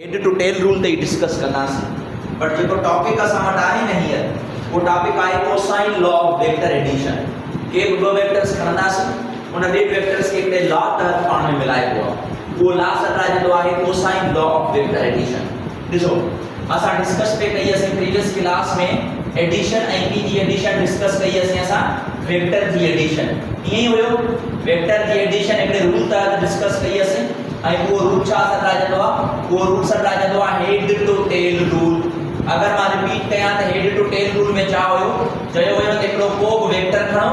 Head to tail rule ते discuss कंदासीं but जेको टॉपिक असां वटि आहे न हींअर उहो टॉपिक आहे cosine law of vector addition. के बि ॿ वेक्टर्स खणंदासीं उन ॿिए वेक्टर्स खे हिकिड़े लॉ तहत पाण में मिलाइबो आहे, उहो लॉ सटाइजंदो आहे cosine law of vector addition. ॾिसो असां डिस्कस पे कई असीं प्रीवियस क्लास में एडिशन ऐं ॿी जी एडिशन डिस्कस कई असीं असां वेक्टर जी एडिशन। ईअं ई हुयो वेक्टर जी एडिशन हिकिड़े रूल तहत डिस्कस कई असीं ऐं उहो रूल छा सटाइजंदो आहे, उहो रूल सटाइजंदो आहे हेड टू टेल रूल। अगर मां रिपीट कयां त हेड टू टेल रूल में छा हुयो, चयो हुयो त हिकिड़ो को बि वेक्टर खणो,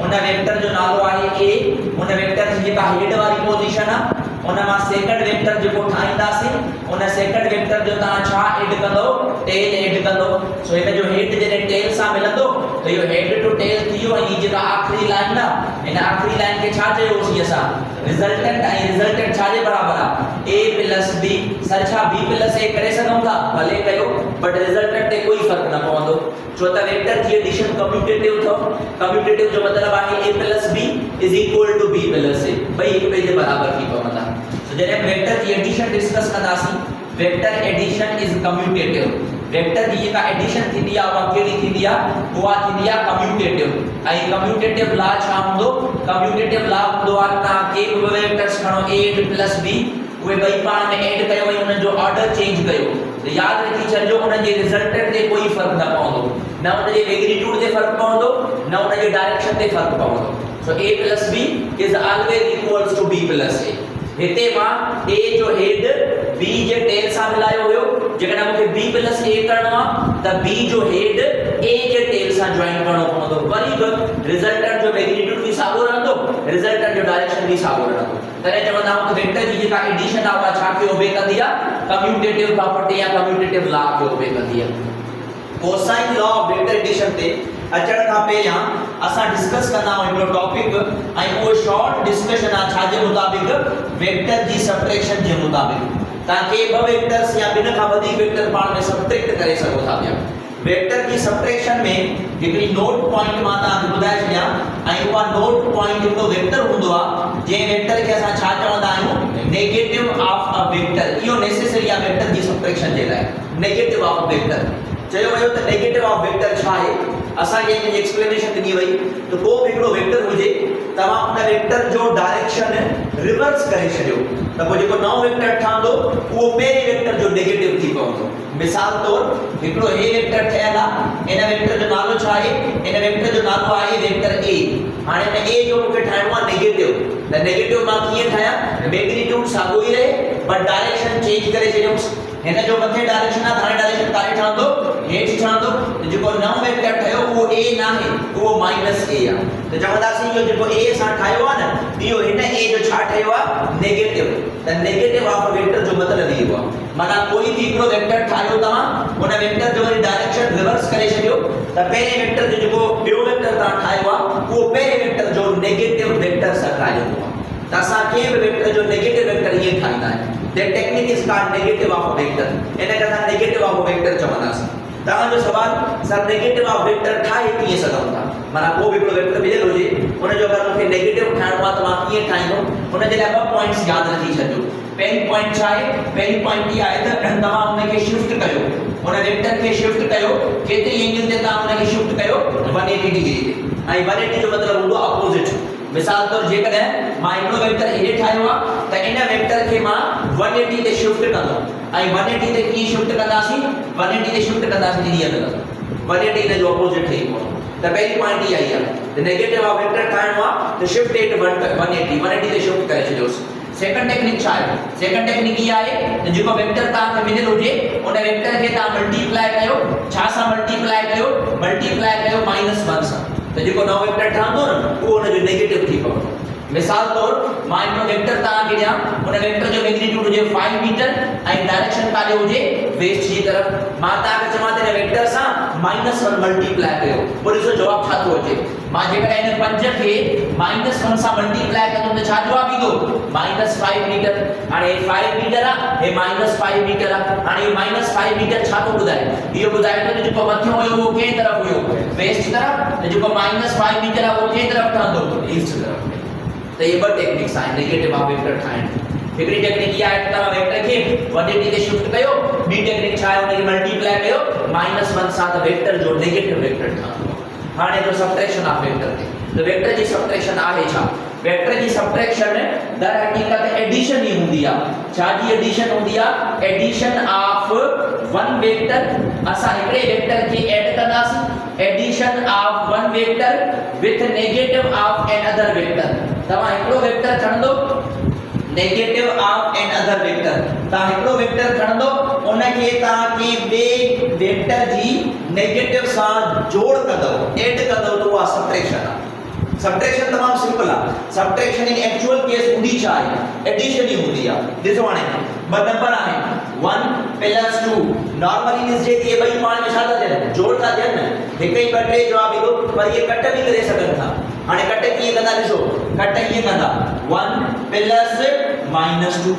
उन वेक्टर जो नालो आहे ए, उन वेक्टर जी जेका हेड वारी पोजीशन आहे उन मां सेकंड वेक्टर जेको ठाहींदासीं उन सेकंड वेक्टर जो तव्हां छा ऐड कंदो, टेल ऐड कंदो। सो हिन जो हेड जॾहिं टेल सां मिलंदो त इहो हेड टू टेल थी वियो। ऐं जेका आखिरी लाइन आहे हिन आखिरी लाइन खे छा चयोसीं असां, रिजल्टेंट। ऐं रिजल्टेंट छाजे बराबर आहे, a प्लस b। सर छा b प्लस a करे सघूं था, भले कयो, बट रिजल्टेंट ते कोई फर्क न पवंदो छो त वेक्टर जी एडिशन कम्यूटेटिव अथव। कम्यूटेटिव जो मतलब आहे a plus b is equal to b plus a, ॿई हिक ॿिए जे बराबर थी पवंदा। सो जॾहिं वेक्टर जी एडिशन डिस्कस कंदासीं, vector addition is commutative. Vector जी जेका एडिशन थींदी आहे उहा कहिड़ी थींदी आहे, उहा थींदी आहे कम्यूटेटिव। ऐं कम्यूटेटिव लॉ छा हूंदो, कम्यूटेटिव लॉ हूंदो आहे तव्हां के बि वेक्टर्स खणो a प्लस b, उहे ॿई पाण में ऐड कयो ऐं उन जो ऑर्डर चेंज कयो त यादि रखी छॾिजो उन जे रिजल्टेंट ते कोई फर्क न पवंदो, न उन जे मैग्नीट्यूड ते फर्क पवंदो, न उन जे डायरेक्शन ते फर्क पवंदो। So a plus b is always equals to b plus a। हिते मां a जो हेड b जे टेल सां मिलायो हुयो, जेकॾहिं मूंखे b प्लस a करणो आहे त b जो हेड a जे टेल सां जॉइन करणो पवंदो। वरी बि रिजल्टेंट जो मैग्नीट्यूड बि साॻियो रहंदो, रिजल्टेंट जो डायरेक्शन बि साॻियो रहंदो। तॾहिं चवंदा आहियूं त वेक्टर जी जेका एडिशन आहे उहा छा खे ओबे कंदी आहे, कम्यूटेटिव प्रॉपर्टी या कम्यूटेटिव लॉ खे ओबे कंदी आहे। Cosine law of vector addition ते अचण खां पहिरियां असां डिस्कस कंदा आहियूं हिकिड़ो टॉपिक, ऐं उहो शॉर्ट डिस्कशन आहे छाजे मुताबिक़, वेक्टर जी सबट्रैक्शन जे मुताबिक़। तव्हां के ॿ वेक्टर्स या ॿिनि खां वधीक वेक्टर पाण में सबट्रैक्ट करे सघो था पिया। वेक्टर जी सबट्रैक्शन में हिकिड़ी नोट पॉइंट मां तव्हांखे ॿुधाए छॾियां, ऐं उहा नोट पॉइंट हिकिड़ो वेक्टर हूंदो आहे जंहिं वेक्टर खे असां छा चवंदा आहियूं, नेगेटिव ऑफ अ वेक्टर। इहो नेसेसरी आहे वेक्टर जी सबट्रैक्शन जे लाइ, नेगेटिव ऑफ वेक्टर। चयो वियो त नेगेटिव ऑफ वेक्टर छा आहे, असांखे हिनजी एक्सप्लेनेशन ॾिनी वई त को बि हिकिड़ो वेक्टर हुजे, तव्हां उन वेक्टर जो डायरेक्शन रिवर्स करे छॾियो त पोइ जेको नओं वेक्टर ठहंदो उहो पहिरें वेक्टर जो नेगेटिव थी पवंदो। मिसाल तौर हिकिड़ो a वेक्टर ठहियल आहे, इन वेक्टर जो नालो छा आहे, इन वेक्टर जो नालो आहे वेक्टर a। हाणे इन a जो मूंखे ठाहिणो आहे नेगेटिव, त नेगेटिव मां कीअं ठाहियां, मैग्नीट्यूड साॻियो ई रहे बट डायरेक्शन चेंज करे छॾियोसि। हिन जो मथे डायरेक्शन आहे, हाणे डायरेक्शन काॾे ठहंदो, हेठि ठहंदो। त जेको नओं वेक्टर ठहियो उहो a न आहे, उहो माइनस a आहे। त चवंदासीं इहो जेको a सां ठाहियो आहे न, इहो हिन a जो छा ठहियो आहे, नेगेटिव। त नेगेटिव ऑफ वेक्टर जो मतिलबु इहो आहे, माना कोई बि हिकिड़ो वेक्टर ठाहियो तव्हां, उन वेक्टर जो वरी डायरेक्शन रिवर्स करे छॾियो त पहिरें वेक्टर जो जेको ॿियो वेक्टर तव्हां ठाहियो आहे उहो पहिरें वेक्टर जो नेगेटिव वेक्टर सां ठाहिजंदो आहे। त असां कंहिं बि वेक्टर जो नेगेटिव वेक्टर ईअं ठाहींदा आहियूं। That technique is called negative of a vector. इन खे असां नेगेटिव ऑफ अ वेक्टर चवंदासीं। तव्हांजो सवाल, सर नेगेटिव ऑफ वेक्टर ठाहे कीअं सघूं था, माना को बि हिकिड़ो वेक्टर मिलियल हुजे, उन जो अगरि मूंखे नेगेटिव ठाहिणो आहे त मां कीअं ठाहींदुमि, उन जे लाइ ॿ पॉइंट्स यादि रखी छॾिजो। पहिरीं पॉइंट छा आहे, पहिरीं पॉइंट इहा आहे त तव्हां उन खे शिफ्ट कयो, उन वेक्टर खे शिफ्ट कयो, केतिरी एंगल ते तव्हां उन खे शिफ्ट कयो, 180 डिग्री ते। ऐं 180 जो मतिलबु हूंदो अपोजिट। मिसाल तौर जेकॾहिं मां हिकिड़ो वेक्टर a ठाहियो आहे त इन वेक्टर खे मां 180 ते शिफ्ट कंदो, ऐं 180 ते कीअं शिफ्ट कंदासीं, 180 ते शिफ्ट कंदासीं हीअं कंदासीं, 180 इन जो अपोजिट ठही पवंदो। त पहिरीं पॉइंट इहा ई आहे त नेगेटिव ऑफ वेक्टर ठाहिणो आहे त शिफ्ट एट 180 ते शिफ्ट करे छॾियोसि। सेकंड टेक्निक छा आहे, सेकंड टेक्निक इहा आहे त जेको वेक्टर तव्हांखे मिलियल हुजे उन वेक्टर खे तव्हां मल्टीप्लाई कयो, छा सां मल्टीप्लाई कयो, मल्टीप्लाई कयो -1 सां। त जेको नओं वेक्टर ठहंदो न उहो उन जो नेगेटिव थी पवंदो। मिसाल तौर मां हिकिड़ो वेक्टर तव्हांखे ॾियां, उन वेक्टर जो मैग्नीट्यूड हुजे 5 मीटर ऐं डायरेक्शन काॾे हुजे, वेस्ट जी तरफ़। मां तव्हांखे चवां त हिन वेक्टर सां -1 मल्टीप्लाई कयो, पोइ ॾिसो जवाब छा थो अचे। मां जेकॾहिं हिन 5 खे -1 सां मल्टीप्लाई कंदुमि त छा जवाब ईंदो, -5 मीटर। हाणे 5 मीटर आहे, हे -5 मीटर आहे। हाणे हे -5 मीटर छा थो ॿुधाए, इहो ॿुधाए थो त जेको मथियों हुयो उहो कंहिं तरफ़ हुयो, वेस्ट तरफ़। त जेको -5 मीटर आहे उहो कंहिं तरफ़ ठहंदो, ईस्ट तरफ़। त ये ॿ टेक्निक्स आहिनि नेगेटिव ऑफ वेक्टर ठाहिण। हिकड़ी टेक्निक या आहे तव्हां वेक्टर खे 180 ते शिफ्ट कयो, ॿी टेक्निक छा आहे उनखे मल्टीप्लाई कयो -1 सां त वेक्टर जो नेगेटिव वेक्टर ठहंदो। हाणे तो सबट्रैक्शन ऑफ वेक्टर ते तो वेक्टर जी सबट्रैक्शन आहे छा? वेक्टर जी सबट्रैक्शन दर हकीकत एडिशन ही हूंदी आहे। छा जी एडिशन हूंदी आहे? एडिशन ऑफ वन वेक्टर, असां हिकड़े वेक्टर खे ऐड कंदासीं, addition of one vector with negative of another vector. तव्हां हिकड़ो वेक्टर खणंदो negative of another vector, तव्हां हिकड़ो वेक्टर खणंदो उनखे तव्हां के ॿिए वेक्टर जी नेगेटिव सां जोड़ कंदो, ऐड कंदो, तो उहा सबट्रैक्शन आहे। सबट्रैक्शन तमाम सिंपल आहे। सबट्रैक्शन इन एक्चुअल केस हूंदी छा आहे? एडिशन ही हूंदी आहे। ॾिसो हाणे ॿ नंबर आहे 1 + 2, नॉर्मली ॾिसजे त ये ॿई पाण में छा था थियनि? जोड़ था थियनि न। हिकु ई ॿ टे जवाब ईंदो, पर ये कट बि करे सघनि था। हाणे कट कीअं कंदा? ॾिसो कट ईअं कंदा 1 + -2।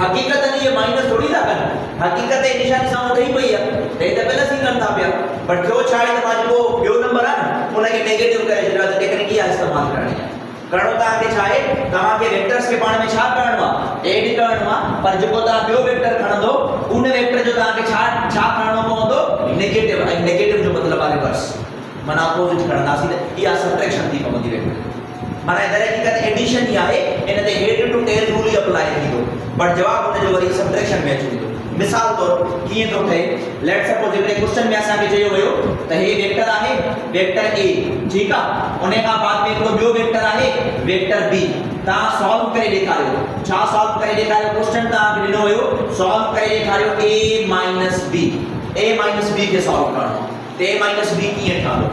हकीकत में ये माइनस थोड़ी था कनि, हकीकत ये निशानी साम्हूं ठही पई आहे त हे त प्लस ही कनि था पिया, पर थियो छा आहे त मां जेको ॿियो नंबर आहे न उनखे नेगेटिव करे छॾियो आहे। त टेक्निक इहा इस्तेमाल करणी आहे। करणो तव्हांखे छा आहे? तव्हांखे वेक्टर्स खे पाण में छा करणो आहे? ऐड करणो आहे, पर जेको तव्हां ॿियो वेक्टर खणंदो उन वेक्टर जो तव्हांखे छा करणो पवंदो? नेगेटिव। ऐं नेगेटिव जो मतिलबु आहे रिवर्स, माना अपोजिट खणंदासीं त इहा सबट्रैक्शन थी पवंदी वेक्टर। माना दर हकीकत एडिशन ही आहे, इन ते हेड टू टेल रूल ही अप्लाई थींदो, पर जवाब उन जो वरी सबट्रैक्शन में अची वेंदो। मिसाल तौर कीअं थो ठहे? लेट सपोज हिकिड़े क्वेश्चन में असांखे चयो वियो त हे वेक्टर आहे वेक्टर ए, ठीकु आहे, उन खां बाद में हिकिड़ो ॿियो वेक्टर आहे वेक्टर बी। तव्हां सॉल्व करे ॾेखारियो। छा सॉल्व करे ॾेखारियो? क्वेश्चन तव्हांखे ॾिनो हुयो सॉल्व करे ॾेखारियो a - b, a - b खे सॉल्व करणो आहे। त a - b कीअं ठहंदो?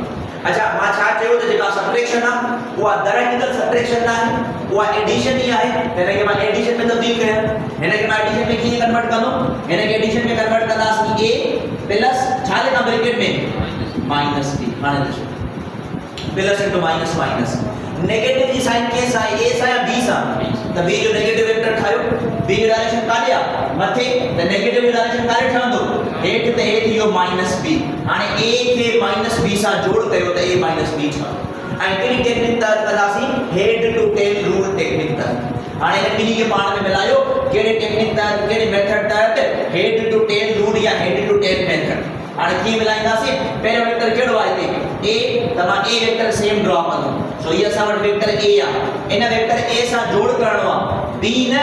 अच्छा, मां छा चयो त जेका सबट्रैक्शन आहे उहा दर हकीकत सबट्रैक्शन न आहे, उहा एडिशन ही आहे। हिनखे मां एडिशन में तब्दील कयां। हिनखे मां एडिशन में कीअं कन्वर्ट कंदो? हिनखे एडिशन में कन्वर्ट कंदासीं a प्लस छा लिखां ब्रैकेट में -b। हाणे ॾिसो प्लस इनटू माइनस नेगेटिव जी साइन केस आहे a सां या b सां? त b जो नेगेटिव वेक्टर ठाहियो, b जो डायरेक्शन काॾे आहे? मथे। त नेगेटिव जो डायरेक्शन काॾे ठहंदो? हेठि। त हेठि इहो -b। हाणे a खे -b सां जोड़ कयो त a - b ठहंदो। ऐं कहिड़ी टेक्निक तहत कंदासीं? Head to tail rule technique तहत। हाणे हिन ॿिन्ही खे पाण में मिलायो, कहिड़े टेक्निक तहत, कहिड़े मेथड तहत? हेड टू टेल रूल या हेड टू टेल मेथड। हाणे कीअं मिलाईंदासीं? पहिरियों वेक्टर कहिड़ो आहे हिते? a, त मां a वेक्टर सेम ड्रॉ कंदो। सो ये असां वटि वेक्टर a आहे। इन वेक्टर a सां जोड़ करणो आहे b न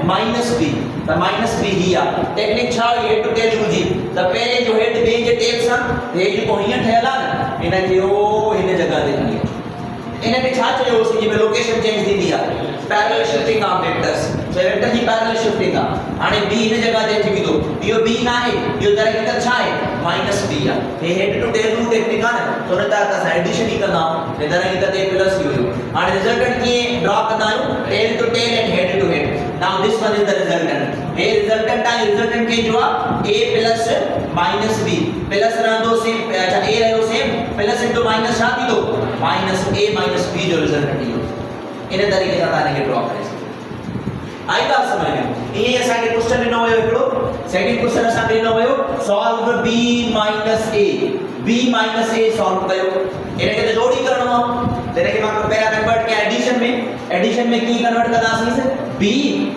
-b, त -b ही आहे। टेक्निक छा हुई? हेड टू टेल रूल जी। त पहिरें जो हेड ॿिए जे टेल सां, हे जेको हीअं ठहियल आहे न, हिनखे ओ हिन जॻह ते खणी अचो। इनखे छा चयोसीं? जंहिंमें लोकेशन चेंज थींदी आहे, parallel shifting of vectors. So vector जी पैरेलल शिफ्टिंग आहे। हाणे b हिन जॻह ते अची वेंदो, इहो b न आहे, इहो दर हकीकत छा आहे? -b आहे। हे head to tail rule technique आहे न, तो उन तहत असां एडिशन ही कंदा आहियूं। हे दर हकीकत ए प्लस ही हुयो। हाणे रिजल्टेंट कीअं ड्रॉ कंदा आहियूं? Tail to tail and head to head. Now this one is the resultant. हे रिजल्टेंट आहे, रिजल्टेंट के जो आहे a प्लस -b प्लस रहंदो सेम। अच्छा, a रहियो सेम, प्लस इनटू माइनस छा थींदो? -a - b जो रिजल्टेंट इहो। इन तरीक़े सां तव्हां हिनखे ड्रॉ करे सघो। आई ॻाल्हि सम्झ में? ईअं ई असांखे क्वेश्चन ॾिनो हुयो हिकिड़ो, सेकंड क्वेश्चन असांखे ॾिनो हुयो सॉल्व b - a सॉल्व कयो। इनखे त जोड़ी करणो आहे, त इनखे मां पहिरियां कन्वर्ट कयां एडिशन में। एडिशन में कीअं कन्वर्ट कंदासीं? b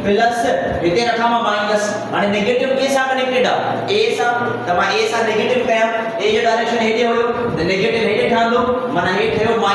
प्लस हिते रखां मां माइनस। हाणे नेगेटिव के सां कनेक्टेड आहे? a सां। त मां a सां नेगेटिव कयां, a जो डायरेक्शन हेठे हुयो त नेगेटिव हेठे ठहंदो, माना हेठि ठहियो -a।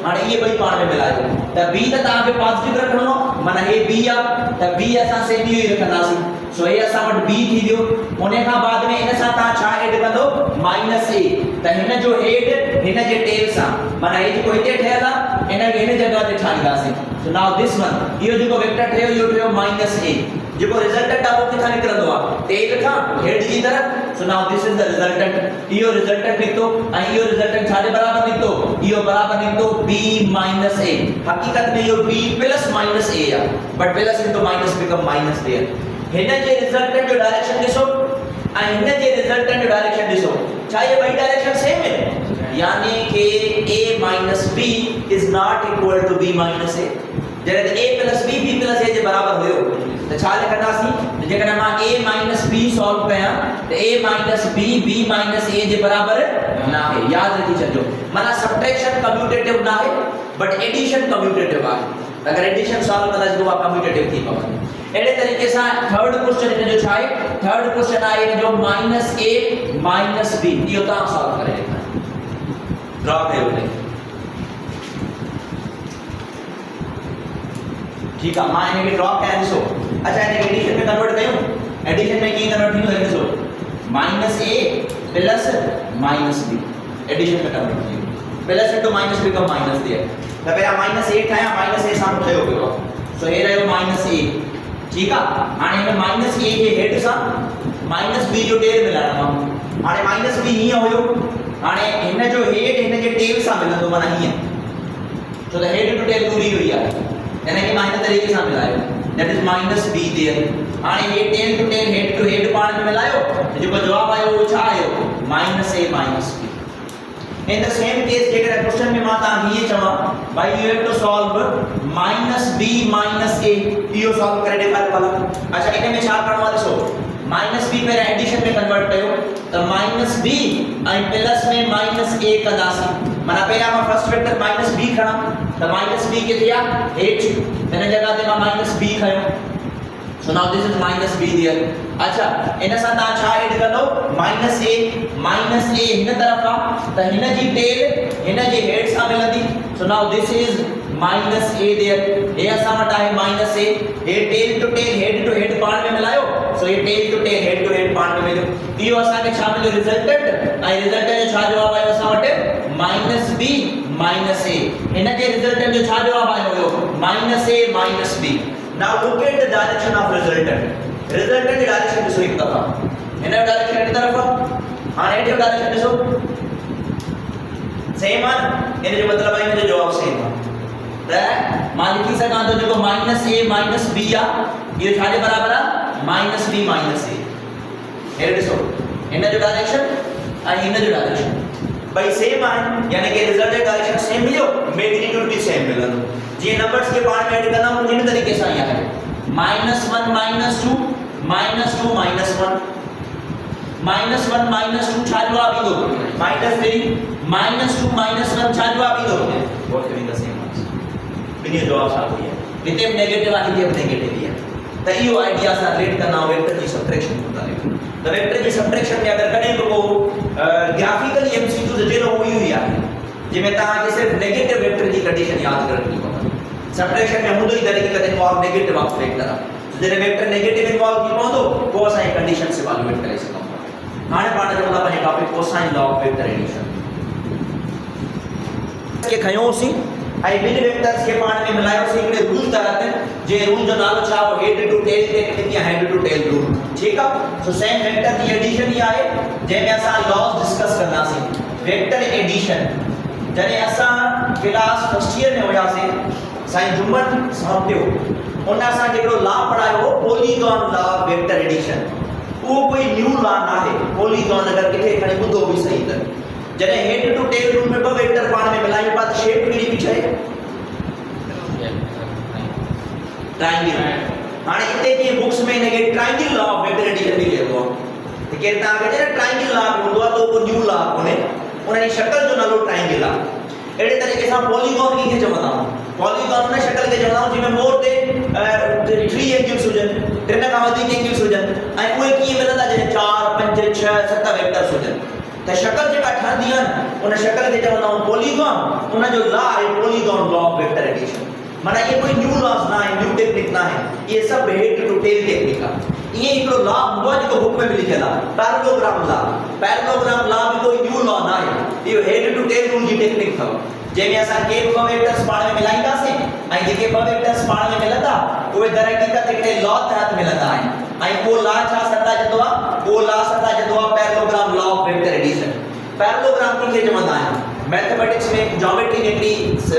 हाणे इहे ॿई पाण में मिलायो त b त तव्हांखे पॉजिटिव रखणो आहे, माना हे b आहे, त b असां सेम इहो ई रखंदासीं। सो हे असां वटि b थी वियो। उन खां बाद में इन सां तव्हां छा ऐड कंदो? -a। त हिन जो हेड हिन जे टेल सां, माना हे जेको हिते ठहियल आहे इनखे हिन जॻह ते ठाहींदासीं। सो नाउ दिस वन, इहो जेको वेक्टर ठहियो इहो ठहियो -a। जेको रिजल्टेंट आहे उहो किथां निकिरंदो आहे? टेल खां हेड जी तरफ़। सो now this is the resultant. इहो रिजल्टेंट निकितो ऐं इहो रिजल्टेंट छाजे बराबर निकितो? इहो बराबर निकितो b - a। हकीकत में इहो b प्लस -a आहे, but plus into minus become minus there. हिन जे रिजल्टेंट जो डायरेक्शन ॾिसो ऐं हिन जे रिजल्टेंट जो डायरेक्शन ॾिसो, छा ये ॿई डायरेक्शन सेम आहिनि? यानी कि a - b is not equal to b - a। जॾहिं a + b b + a जे बराबर हुयो त छा लिखंदासीं? जेकॾहिं मां a - b सॉल्व कयां त a - b b - a जे बराबर न आहे। यादि रखी छॾियो, माना सबट्रैक्शन कम्यूटेटिव न आहे, बट एडिशन कम्यूटेटिव आहे। अगर एडिशन सॉल्व कंदा तो उहा कम्यूटेटिव थी पवंदी। अहिड़े तरीक़े सां थर्ड क्वेश्चन इन जो छा आहे, थर्ड क्वेश्चन आहे इन जो -a -b, इहो तव्हां सॉल्व करे ॾेखारियो। ड्रॉ कयो ने, ठीक है, मां इनके ड्रॉ कया ॾिसो। अच्छा इनके एडिशन में कन्वर्ट कयूं, एडिशन में कीअं कन्वर्ट थींदो ॾिसो, -a + -b एडिशन में कन्वर्ट थी plus into minus become minus दिया त पहिरां -a ठाहियां, -a सां ठहियो पियो आहे, सो हे रहियो -a, ठीक आहे। हाणे हिन -a जे हेठ सां -b जो टेल मिलाइणो आहे। हाणे -b हीअं हुयो, हाणे हिन जो हेठ हिन जे टेल सां मिलंदो, माना हीअं, छो त हेड टू टेल दूरी हुई आहे, यानी कि मां हिन तरीक़े सां मिलायो, दैट इज -b देयर। हाणे हे tail to tail head to head पाण में मिलायो, जेको जवाब आयो वो छा आयो, -a -b। In the same case, जेकर क्वेश्चन में मां तव्हां हीअ चवां भाई you have to solve -b -a, इहो सॉल्व करे ॾेखारियो भला। अच्छा इन में छा करणो आहे ॾिसो, -b पहिरां एडिशन में कन्वर्ट कयो त -b ऐं प्लस में -a कंदासीं, माना पहिरां मां फर्स्ट वेक्टर -b खणां त -b किथे आहे, हेठ, हिन जगह ते मां -b खयो, so now this is -b there। अच्छा इन सां तव्हां छा ऐड कंदो, -a हिन तरफ आहे त हिन जी टेल हिन जे हेड सां मिलंदी, so now this is -a there। हे असां वटि आहे -a, हे tail to tail head to head पाण में मिलायो, सो हे tail to tail head to head पाण में मिलियो, इहो असांखे छा मिलियो, रिजल्टेंट, ऐं रिजल्टेंट जो छा जवाब आयो असां वटि, -b -a। हिन जे रिजल्टेंट जो छा जवाब आयो हुयो, -a -b। Now look at the direction of resultant. Resultant की डायरेक्शन ॾिसो एक दफ़ा, हिन जो डायरेक्शन इन तरफ आहे, हाणे हिन जो डायरेक्शन ॾिसो सेम आहे, इन जो मतलब आहे इन जो जवाब सेम आहे। त मां लिखी सघां थो जेको -a -b आहे, इहो छा जे बराबर आहे, -b -a। हे ॾिसो हिन जो डायरेक्शन ऐं हिन जो डायरेक्शन भाई सेम आहे, यानी कि रिजल्टेंट डायरेक्शन सेम मिलियो, मैग्नीट्यूड भी सेम मिलंदो। जीअं नंबर्स के पाण में ऐड कंदा आहियूं इन तरीक़े सां ई आहे, -1 -2 -2 -1 -2 छा जवाब ईंदो, -3 -2 -1 छा जवाब ईंदो, both giving the same answer. बिनी जवाब साथ ही है, हिते भी नेगेटिव आहे, हिते भी नेगेटिव आहे। त इहो आइडिया सां रिलेट कंदा वेक्टर जी सबट्रैक्शन कंदा आहियूं। त वेक्टर जी सबट्रैक्शन में अगर कॾहिं को ग्राफिकली एमसीक्यूज अचेलो हुई आहे जंहिंमें तव्हांखे सिर्फ नेगेटिव वेक्टर जी कंडीशन यादि करणी पवंदी। सबट्रैक्शन में हूंदो ई तरीक़े कॾहिं फॉर्म नेगेटिव ऑफ वेक्टर आहे, जॾहिं वेक्टर नेगेटिव इन्वॉल्व थी पवंदो पोइ असां हे कंडीशन से इवैल्यूएट करे सघूं था। हाणे पाण जो मतलब पंहिंजो topic cosine law of vector addition के खयोंसीं ऐं ॿिनि वेक्टर्स खे पाण में मिलायोसीं हिकिड़े रूल तहत, जे रूल जो नालो छा हो, हेड टू टेल टेक्निक या हेड टू टेल रूल, ठीकु आहे। सो सेम वेक्टर जी एडिशन ई आहे जंहिंमें असां लॉस डिस्कस कंदासीं। वेक्टर एडिशन जॾहिं असां क्लास फर्स्ट ईयर में हुयासीं, साईं जुम्मन साहब पियो उन असांखे हिकिड़ो लॉ पढ़ायो हो, polygon law of vector addition. उहो कोई न्यू लॉ न आहे, पॉलीगॉन अगरि किथे खणी ॿुधो बि सही त जॾहिं हेड टू टेल रूल में ॿ वेक्टर पाण में मिलायूं था त शेप कहिड़ी पई ठहे, ट्रायंगल। हाणे हिते जीअं बुक्स में हिनखे triangle law of vector addition बि चइबो आहे, त केरु तव्हांखे चए ट्रायंगल लॉ हूंदो आहे त उहो कोई न्यू लॉ कोन्हे, उन जी शक्ल जो नालो ट्रायंगल आहे। अहिड़े तरीक़े सां पॉलीगॉन खे चवंदा आहियूं, पॉलीगॉन उन शक्ल खे चवंदा आहियूं जंहिंमें मोर देन 3 एंगल्स हुजनि, 3 खां वधीक एंगल्स हुजनि, ऐं उहे कीअं मिलंदा जॾहिं 4 5 6 7 वेक्टर्स हुजनि। त शक्ल जेका ठहंदी आहे उन शक्ल खे चवंदा आहियूं पॉलीगॉन, उन जो लॉ आहे polygon law of vector addition. माना ये कोई न्यू लॉस ना है, न्यू टेक्निक ना है, ये सब हेड टू टेल टेक्निक आहे। ये हिकिड़ो लॉ हूंदो आहे जेको बुक में बि लिखियल आहे, पैरेललोग्राम लॉ। पैरेललोग्राम लॉ बि कोई न्यू लॉ ना आहे, इहो हेड टू टेल रूल जी टेक्निक अथव, जंहिंमें असां के ॿ वेक्टर्स पाण में मिलाईंदासीं ऐं जेके ॿ वेक्टर्स पाण में मिलंदा उहे दर हक़ीक़त हिकिड़े लॉ तहत मिलंदा आहिनि, ऐं उहो लॉ छा सटाइजंदो आहे, उहो लॉ सटाइजंदो आहे parallelogram law of vector addition. Parallelogram खे चवंदा आहिनि मैथमेटिक्स में ज्योमेट्री हिकिड़ी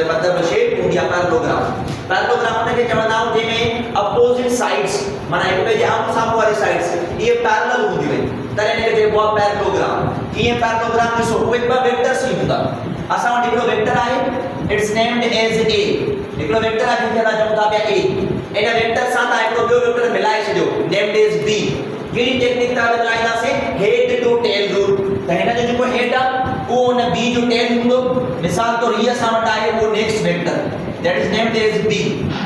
मतलब शेप हूंदी आहे पैरेललोग्राम। पैरेललोग्राम उनखे चवंदा आहियूं जंहिंमें अपोजिट साइड्स माना हिक ॿिए जे आम्हूं साम्हूं वारी साइड्स इहे पैरेलल हूंदियूं आहिनि, तॾहिं हिनखे चइबो आहे पैरेललोग्राम। कीअं पैरेललोग्राम ॾिसो, उहे ॿ वेक्टर्स ई हूंदा, असां वटि हिकिड़ो वेक्टर आहे, इट्स नेम्ड एज ए, हिकिड़ो वेक्टर आहे जंहिंखे असां चऊं था पिया ए, इन वेक्टर सां तव्हां हिकिड़ो ॿियो वेक्टर मिलाए छॾियो नेम्ड एज बी। कहिड़ी टेक्निक तव्हां मिलाईंदासीं, हेड टू टेल रूल। त हिन जो जेको हेड आहे उहो उन बी जो टेल हूंदो, मिसाल तौर हीअ असां वटि आहे उहो नेक्स्ट वेक्टर, त that is named as B.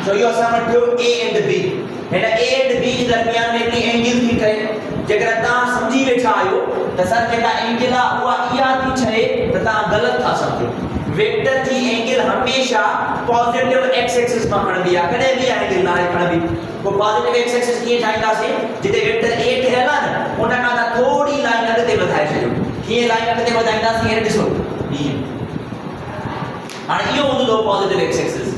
So you असां वठो A and B. हिन A and B जे दरमियान में हिकिड़ी एंगल थी ठहे, जेकर तव्हां सम्झी वेठा आहियो त सर जेका एंगल आहे उहा इहा थी ठहे त तव्हां ग़लति था सम्झो। वेक्टर जी एंगल हमेशा पॉजिटिव एक्स एक्सिस में खणबी आहे, कॾहिं बि एंगल ना खणबी। वो पॉजिटिव एक्स एक्सिस कीअं ठाहींदासीं, जिते वेक्टर A ठहियल आहे न उन खां थोड़ी लाइन अॻिते वधाए छॾियो। कीअं लाइन अॻिते वधाईंदासीं, हीअं ॾिसो हीअं। हाणे इहो हूंदो पॉजिटिव एक्स एक्सिस,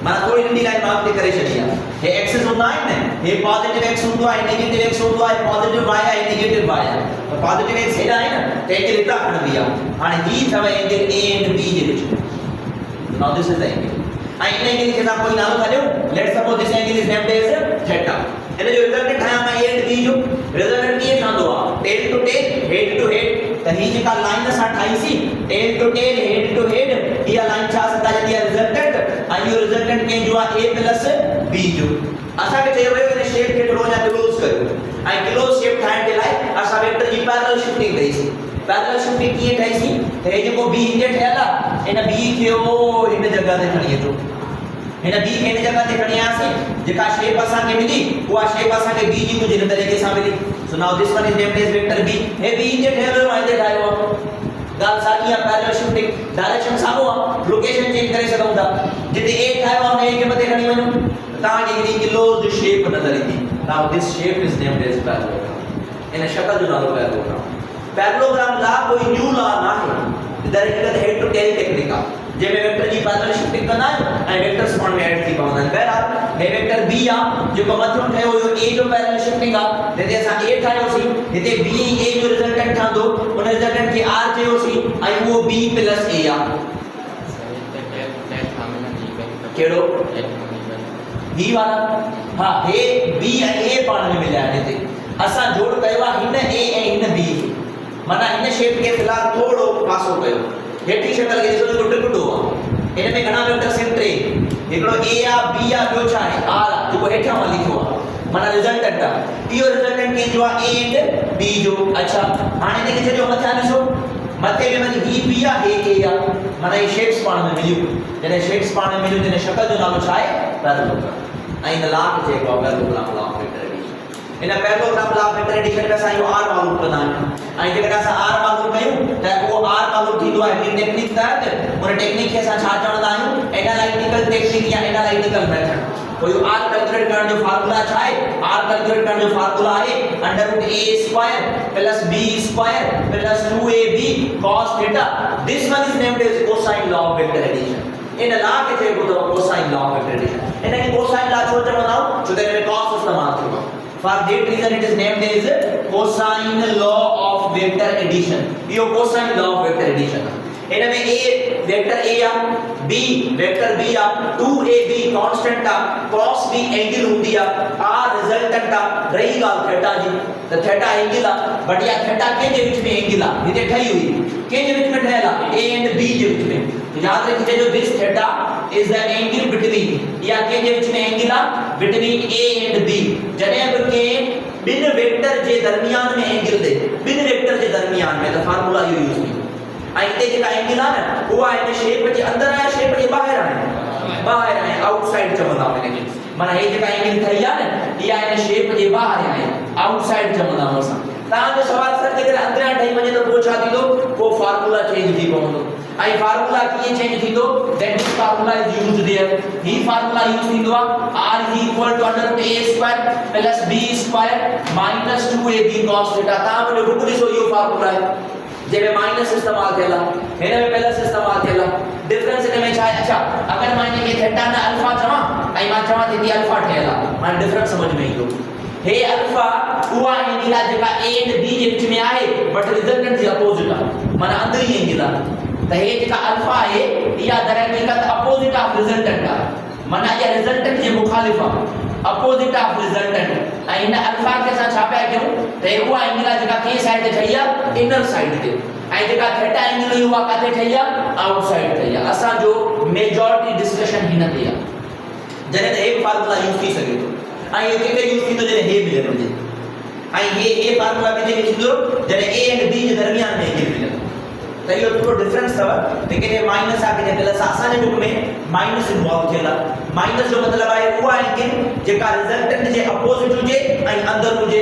माना थोड़ी नंढी लाइन मां अॻिते करे छॾी आहे। हे एक्सिस हूंदा आहिनि न, हे पॉजिटिव एक्स हूंदो आहे, नेगेटिव एक्स हूंदो आहे, पॉजिटिव y आहे, नेगेटिव y आहे। त पॉजिटिव एक्स हेॾा आहे न त एंगल हितां खणबी आहे। हाणे ही अथव एंगल A and B जे विच में। Now this is the angle. ऐं इन एंगल खे तव्हां कोई नालो था ॾियो, let's suppose this angle is named as theta. इन जो रिजल्टेंट ठाहियां मां A and B जो, रिजल्टेंट कीअं ठहंदो आहे, tail to tail, head to head. त ही जेका लाइन असां ठाहीसीं tail to tail, head to head, इहा लाइन छा सदाजंदी आहे, रिजल्टेंट। ऐं इहो रिजल्टेंट कंहिंजो आहे, A प्लस B जो। असांखे चयो वियो इन शेप खे थोरो अञा क्लोज कयो, ऐं क्लोज शेप ठाहिण जे लाइ असां वेक्टर जी पैरेलल शिफ्टिंग कईसीं। पैरेलल शिफ्टिंग कीअं ठाहीसीं, त हे जेको B हिते ठहियल आहे, इन B खे हिन जॻह ते खणी अचो। हिन B खे हिन जॻह ते खणी आयासीं, जेका शेप असांखे मिली उहा शेप असांखे B जी कुझु हिन तरीक़े सां मिली। So now this one is named as vector B। हे B हिते ठहियल हुयो, हिते ठाहियो आहे। ॻाल्हि साॻी आहे, पैरेलल शिफ्टिंग, डायरेक्शन साॻियो आहे, लोकेशन चेंज करे सघूं था। जिते A ठाहियो आहे उन खे मथे खणी वञो, तव्हांखे हिकिड़ी क्लोज्ड शेप नज़र ईंदी। Now this shape is named as parallelogram. इन शक्ल जो नालो पैरेललोग्राम। पैरेललोग्राम ला कोई न्यू ला नाहे, दरअसल हेड टू टेल टेक्निक आहे, जंहिंमें वेक्टर जी पैरेलल शिफ्टिंग कंदा आहियूं ऐं वेक्टर्स पाण में ऐड थी पवंदा आहिनि। बहरहाल हे वेक्टर B आहे जेको मथियों ठहियो हुयो, A जो पैरेलल शिफ्टिंग आहे, जिते असां A ठाहियोसीं, हिते B A जो रिजल्टेंट ठहंदो, उन रिजल्टेंट खे R चयोसीं ऐं उहो B प्लस A आहे। कहिड़ो ही वाला, हा, हे B ऐं A पाण में मिलिया आहिनि। हिते असां जोड़ कयो आहे हिन A ऐं हिन B, माना हिन शेप खे फिलहाल थोरो पासो कयो। हेठी शक्ल खे ॾिसो जेको टिपडो आहे, इन में घणा वेक्टर्स आहिनि, टे। हिकिड़ो A आहे, B आहे, ॿियो छा आहे, R आहे, जेको हेठां मां लिखियो आहे, माना रिजल्टेंट आहे। इहो रिजल्टेंट कंहिंजो आहे, A एंड B जो। अच्छा, हाणे हिनखे छॾियो मथां ॾिसो, मथे में वञी ही B आहे, हे A आहे, माना ये शेप्स पाण में मिलियूं। जॾहिं शेप्स पाण में मिलियूं, जॾहिं शक्ल जो नालो छा आहे, पैरेललोग्राम। ऐं इन ला खे चइबो आहे parallelogram law of vector addition. इन parallelogram law of vector addition में असां इहो R मालूम कंदा आहियूं, ऐं जेकर असां R मालूम कयूं त उहो R मालूम थींदो आहे हिकिड़ी टेक्निक तहत। उन टेक्निक खे असां छा चवंदा आहियूं, एनालिटिकल टेक्निक या एनालिटिकल मेथड। कोई R कैलकुलेट करण जो फार्मूला छा आहे, R कैलकुलेट करण जो फार्मूला आहे √a² + b² + 2ab cos theta. This one is named as cosine law of vector addition. इन लॉ खे चइबो अथव cosine law of vector addition. इन खे कोसाइन लॉ छो चवंदा आहियूं, छो त हिन में cos इस्तेमाल थींदो आहे। For that reason it is named as cosine law of vector addition। इहो cosine law of vector addition। इन में A वेक्टर A आ, B वेक्टर B आ, 2ab कांस्टेंट आ, cos B एंगल हूंदी आ, R रिजल्टेंट आ। रही ॻाल्हि थीटा जी, त थीटा एंगल आ, बट या थीटा कंहिंजे विच में एंगल आ, हिते ठही हुई, कंहिंजे विच में ठहियल आ, A एंड B जे विच में। याद रखिए जो this theta is the angle between, या कंहिंजे विच में एंगल आ, बिटवीन A एंड B। जॾहिं बि कंहिं ॿिनि वेक्टर जे दरमियान में एंगल दे, ॿिनि वेक्टर जे दरमियान में, त फार्मूला इहो यूज़ थींदो। ऐं हिते जेका एंगल आहे न उहा हिन शेप जे अंदर आहे, शेप जे ॿाहिरि आहे, ॿाहिरि आहे, आउटसाइड चवंदा आहियूं हिनखे। माना हे जेका एंगल ठही आहे न इहा हिन शेप जे ॿाहिरि आहे, आउटसाइड चवंदा आहियूं असां। तव्हांजो सवाल सर जेकर अंदरियां ठही वञे त पोइ छा थींदो, पोइ फार्मूला चेंज थी पवंदो। ऐं फार्मूला कीअं चेंज थींदो, that is formula is used there. ही फार्मूला यूज थींदो आहे R = √a² + b² - 2ab cos theta. तव्हां मुंहिंजो बुक ॾिसो, इहो फार्मूला आहे जंहिंमें माइनस इस्तेमाल थियल आहे, हिन में प्लस इस्तेमाल थियल आहे। डिफरेंस हिन में छा आहे, अच्छा अगर मां हिनखे थीटा न अल्फा चवां ऐं मां चवां थी अल्फा ठहियल आहे, मां डिफरेंस समझ में ईंदो। हे अल्फा उहा एंगल आहे जेका A एंड B जे विच में आहे, बट रिजल्टेंट जे अपोजिट आहे, माना अंदरि एंगल आहे। त हे जेका अल्फा आहे इहा दर हक़ीक़त अपोजिट ऑफ रिजल्टेंट आहे, माना इहा रिजल्टेंट जे मुखालिफ आहे, अपोजिट ऑफ रिजल्टेंट। ऐं हिन अल्फा खे असां छा पिया कयूं, त उहा एंगल आहे जेका कंहिं साइड ते ठही आहे, इनर साइड ते, ऐं जेका थीटा एंगल हुई उहा किथे ठही आहे, आउटसाइड ठही आहे। असांजो मेजॉरिटी डिस्कशन हिन ते आहे, जॾहिं त हे फार्मूला यूज़ थी सघे थो। ऐं इहो किथे यूज़ थींदो, जॾहिं हे मिलियल हुजे। ऐं हे फार्मूला किथे यूज़ थींदो, जॾहिं A एंड B जे दरमियान में एंगल मिलियल। त इहो थोरो डिफरेंस अथव लेकिन ये माइनस आहे कि प्लस असांजे बुक में माइनस इन्वॉल्व थियल आहे माइनस जो मतिलबु आहे उहा एंगल जेका रिजल्टेंट जे अपोजिट हुजे ऐं अंदर हुजे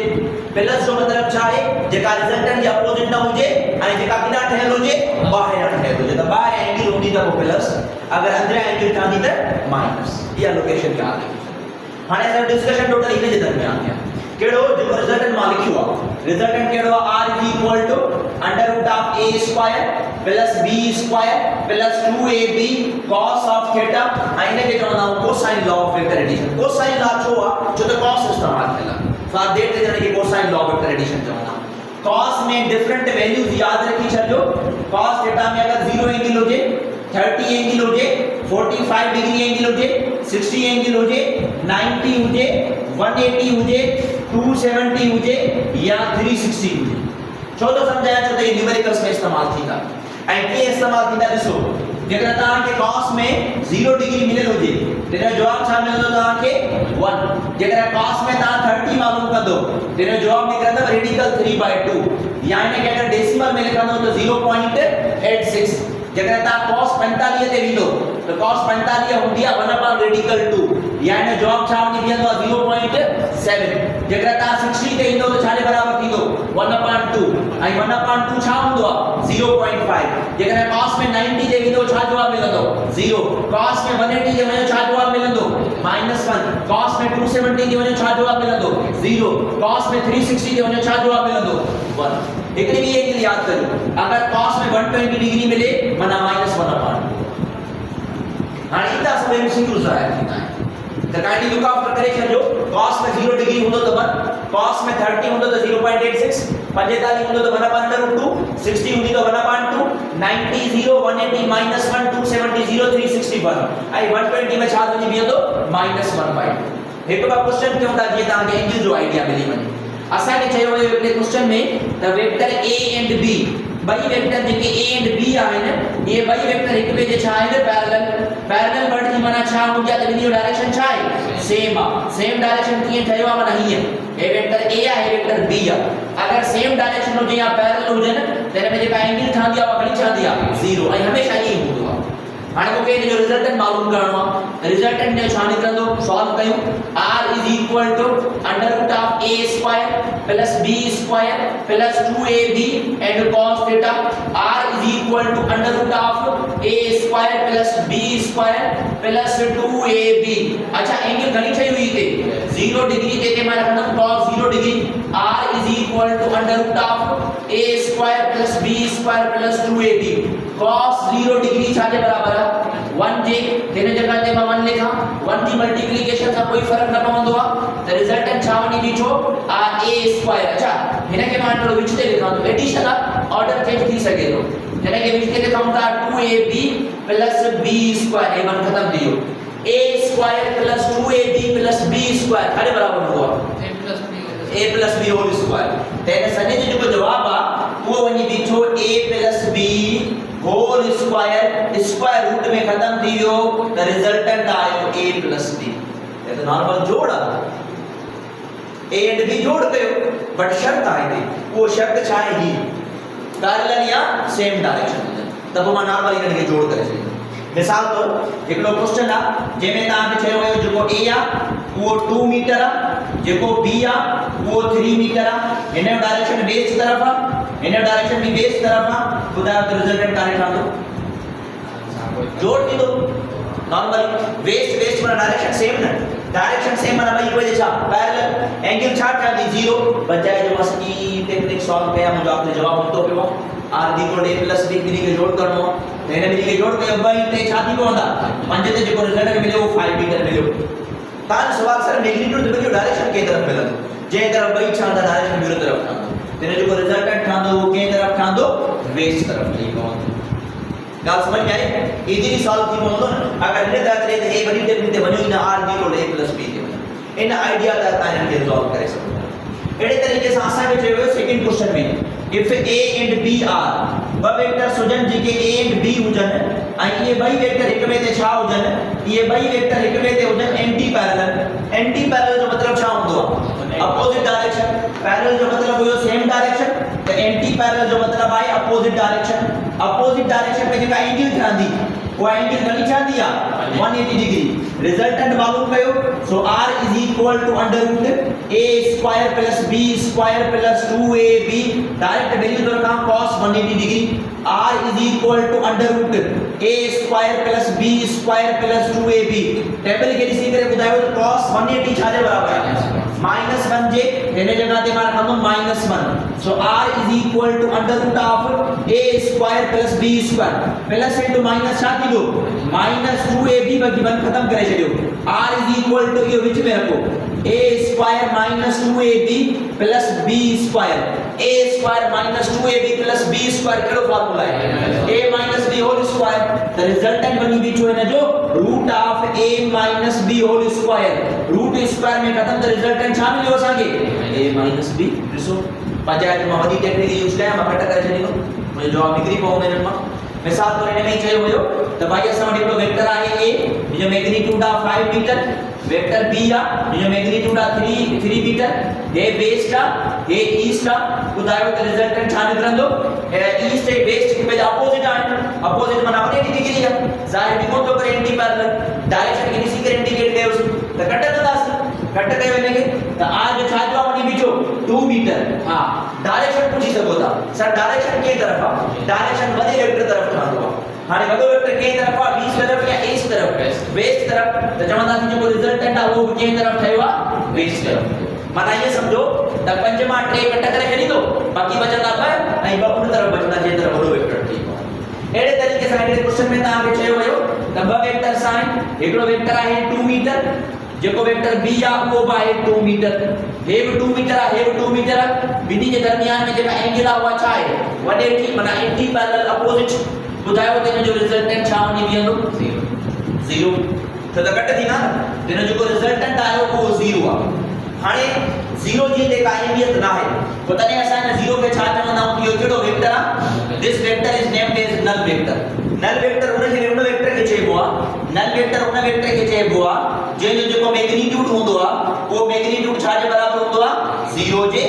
प्लस जो मतिलबु छा आहे जेका रिजल्टेंट जे अपोजिट न हुजे ऐं जेका किथां ठहियल हुजे ॿाहिरां ठहियल हुजे त ॿाहिरि एंगल हूंदी त पोइ प्लस अगरि अंदरां एंगल ठहंदी त माइनस इहा लोकेशन यादि रखिजो हाणे असां डिस्कशन टोटल इन जे दरमियान आहे केड़ो जेको रिजल्टेंट मां लिखियो आहे रिजल्टेंट केड़ो r √a square plus b square plus 2ab cos of theta ऐं इन खे चवंदा आहियूं cosine law of vector addition cosine law छो आहे छो त cos इस्तेमाल थियल आहे फॉर दैट रीजन खे cosine law of vector addition चवंदा आहियूं cos में डिफरेंट वैल्यूज याद रखी छॾियो cos थीटा में अगर 0 एंगल हुजे 30 एंगल हुजे 45 डिग्री एंगल हुजे 60 एंगल हुजे 90 हुजे 180 हुजे 270 हुजे या 360 हुजे छो तो समझाया छो तो ये न्यूमेरिकल्स में इस्तेमाल थींदा ऐं कीअं इस्तेमाल थींदा ॾिसो जेकर तव्हांखे cos में 0 डिग्री मिलियल हुजे तेरो जवाब छा मिलंदो तव्हांखे 1 जेकर cos में तव्हां 30 मालूम कंदो तेरो जवाब निकिरंदो रेडिकल 3/2 या इनखे अगर डेसिमल में लिखंदो तो 0.86 जेकर तव्हां cos 45 ते वेंदो तो cos 45 हूंदी आहे 1 रेडिकल 2 या इन जवाब छा निकिरंदो आहे 0.7 जेकर तव्हां 60 ते ईंदो तो छाजे बराबर थींदो 1/2 ऐं 1/2 छा हूंदो आहे 0.5 जेकर cos में 90 ते वेंदो छा जवाब मिलंदो 0 cos में 180 ते वञो छा जवाब मिलंदो -1 cos में 270 ते वञो छा जवाब मिलंदो 0 cos में 360 ते वञो छा जवाब मिलंदो 1 हिकड़ी ॿी एंगल याद करियो अगर cos में 120 डिग्री मिले माना -1/2 हाणे इता सब एमसीक्यू ज़ाहिर थींदा आहिनि त काइंडली लुक आफ्टर करे छॾियो cos में 0 डिग्री हूंदो त 1 cos में 30 हूंदो त 0.86 45 हूंदो त 1/2 60 हूंदी त 1/2 90 0 180 -1 270 0 361 ऐं 120 में छा वञी बीहंदो -1/2 हिकु बार क्वेश्चन कयूं था जीअं तव्हांखे एंगल जो आइडिया मिली वञे असांखे चयो वियो हिकड़े क्वेश्चन में त वेक्टर a एंड b ॿई vector JK a and b आहिनि इहे ॿई वेक्टर हिक ॿिए जे छा आहिनि पैरेलल वर्ड जी माना छा हूंदी आहे त ॿिन्ही जो डायरेक्शन छा आहे सेम डायरेक्शन कीअं ठहियो आहे माना हीअं हे वेक्टर a आहे हे वेक्टर b आहे अगर सेम डायरेक्शन हुजे या पैरेलल हुजनि त हिन में जेका एंगल ठहंदी आहे उहा घणी ठहंदी आहे 0 ऐं हमेशा ईअं ई हूंदो आहे हाणे मूंखे इन जो रिजल्टेंट मालूम करणो आहे रिजल्टेंट जो छा निकिरंदो सॉल्व कयूं r √a square plus b square plus 2ab and cos theta r √a square plus b square plus 2ab अच्छा एंगल घणी ठही हुई थे 0 डिग्री ते मैं रखंदम cos 0 degree r √a square plus b square plus 2ab cos 0 degree छा जे बराबर 1 जे तेने जगह ते मैं 1 लिखा 1 जी मल्टीप्लिकेशन का कोई फर्क न पवंदो आ त रिजल्टेंट छा वनी बीठो a स्क्वायर अच्छा हिन के मां थोड़ो विच ते लिखा तो एडिशन ऑर्डर चेंज थी सके तो हिन के विच ते लिखा था 2ab प्लस b स्क्वायर ए वन खत्म दियो a square plus 2ab plus b square खाली बराबर हुआ a plus b whole square तेने सने जो जवाब आ वो वनी बीठो a plus b whole square root में खत्म थी वियो त रिजल्टेंट आयो a प्लस b ये तो नॉर्मल जोड़ आहे a एंड b जोड़ कयो बट शर्त आहे वो शर्त छा आहे ही पैरेलल या सेम डायरेक्शन त पोइ मां नॉर्मल इनन खे जोड़ करे छॾींदुमि मिसाल तौर हिकिड़ो क्वेश्चन आहे जंहिंमें तव्हांखे चयो वियो जेको a आहे उहो 2 मीटर आहे जेको b आहे उहो 3 मीटर आहे हिन जो डायरेक्शन वेस्ट तरफ आहे हिन जो डायरेक्शन भी वेस्ट तरफ आहे ॿुधायो त रिजल्टेंट काने ठहंदो जोड़ थींदो नॉर्मली वेस्ट माना डायरेक्शन सेम न डायरेक्शन सेम माना ॿई हिक जे छा पैरेलल एंगल छा ठहंदी 0 बजाय जो मां सॼी टेक्निक सॉल्व कया मुंहिंजो आपने जवाब हूंदो पियो r = a प्लस b ॿिन्ही खे जोड़ करणो त हिन ॿिन्ही खे जोड़ कयो ॿई टे छा थी पवंदा 5 ते जेको रिजल्ट मिलियो 5 मीटर मिलियो तव्हां सुवाल सर मैग्नीट्यूड जो डायरेक्शन के तरफ मिलंदो जंहिं तरफ ॿई छा था डायरेक्शन ॿियो तरफ ठहंदो तेरे जो रिजल्टेंट ठहंदो वो के तरफ ठहंदो वेस्ट तरफ ठही पवंदो गाल समझ में आई इजीली सॉल्व थी पवंदो न अगर इन तरह ते ए वडी टेक्निक ते वञो न r = a प्लस b ते वञो इन आइडिया दा तव्हां इन खे सॉल्व करे सघो अहिड़े तरीक़े सां असांखे चयो वियो सेकंड क्वेश्चन में if a and b are ॿ वेक्टर्स हुजनि जेके a एंड b हुजनि ऐं इहे ॿई वेक्टर हिक ॿिए ते छा हुजनि इहे ॿई वेक्टर हिक ॿिए ते हुजनि एंटी पैरेलल जो मतलब छा हूंदो आहे अपोजिट डायरेक्शन पैरेलल जो मतलब हुयो सेम डायरेक्शन त एंटी एंटी पैरेलल जो मतलब आहे अपोजिट डायरेक्शन में जेका एंगल ठहंदी वो एंगल घणी ठहंदी आ 180 डिग्री रिजल्टेंट मालूम कयो so r is equal to under root a square plus b square plus 2ab direct value तो रखा cos 180 degree r is equal to under root a square plus b square plus 2ab table के ॾिसी करे ॿुधायो त cos 180 छा जे बराबर आहे -1 जे हिन जगह ते मां रखंदो -1 so r is equal to under root of a square plus b square plus into minus छा थींदो -2ab बाकी 1 खत्म करे छॾियो r इज इक्वल टू इहो विच में रखो a square -2ab plus b square a square -2ab plus b square कहिड़ो फार्मूला आहे a b होल स्क्वायर त रिजल्टेंट बनी बीचो हिन जो root of a b whole square root square में खत्म त रिजल्टेंट छा मिलियो असांखे a b ॾिसो पंचायत मां वॾी टेक्निक यूज़ कया मां कट करे छॾींदो मुंहिंजो जवाब निकिरी पवंदो हिन मां मिसाल तौर हिन में चयो हुयो त भाई असां वटि हिकिड़ो वेक्टर आहे a जो मैग्नीट्यूड आहे 5 मीटर वेक्टर b आहे जो मैग्नीट्यूड आहे 3 मीटर हे वेस्ट आहे हे ईस्ट आहे ॿुधायो त रिजल्टेंट छा निकिरंदो ईस्ट ऐं वेस्ट के पेज अपोजिट आहिनि अपोजिट माना 180 डिग्री आहे ज़ाहिर बि कोन थो करे एंटी पैरेलल डायरेक्शन खे ॾिसी करे इंडिकेट कयोसीं त कट कंदासीं कट कयो हिनखे त r जो छा जो वञी बीठो 2 मीटर हा डायरेक्शन पुछी सघो था सर डायरेक्शन के तरफ आहे डायरेक्शन वॾे वेक्टर तरफ ठहंदो आहे हाणे वॾो वेक्टर के तरफ आहे ईस्ट तरफ या ईस्ट तरफ वेस्ट तरफ त चवंदासीं जेको रिजल्टेंट आहे उहो के तरफ ठहियो आहे वेस्ट तरफ माना ये समझो त 5 मां 3 कट करे छॾींदो बाक़ी बचंदा 2 ऐं 2 उन तरफ बचंदा जे तरफ वॾो वेक्टर थींदो अहिड़े तरीक़े सां हिन क्वेश्चन में तव्हांखे चयो वियो त 2 वेक्टर्स आहिनि हिकिड़ो वेक्टर आहे 2 मीटर जेको वेक्टर b आहे उहो बि आहे 2 मीटर हे बि 2 मीटर आहे हे बि 2 मीटर आहे ॿिन्ही जे दरमियान में जेका एंगल आहे उहा छा आहे 180 माना एंटी पैरेलल अपोजिट ॿुधायो त हिन जो रिजल्टेंट छा वञी बीहंदो 0 त कट थींदा न हिन जो रिजल्टेंट आयो उहो 0 आहे हाणे 0 जी जेका अहमियत न आहे पोइ तॾहिं असां हिन 0 खे छा चवंदा आहियूं इहो कहिड़ो वेक्टर आहे this vector is named as null vector उन खे उन वेक्टर खे चइबो आहे नल वेक्टर उन वेक्टर खे चइबो आहे जंहिंजो जेको मैग्नीट्यूड हूंदो आहे उहो मैग्नीट्यूड छा जे बराबर हूंदो आहे 0 जे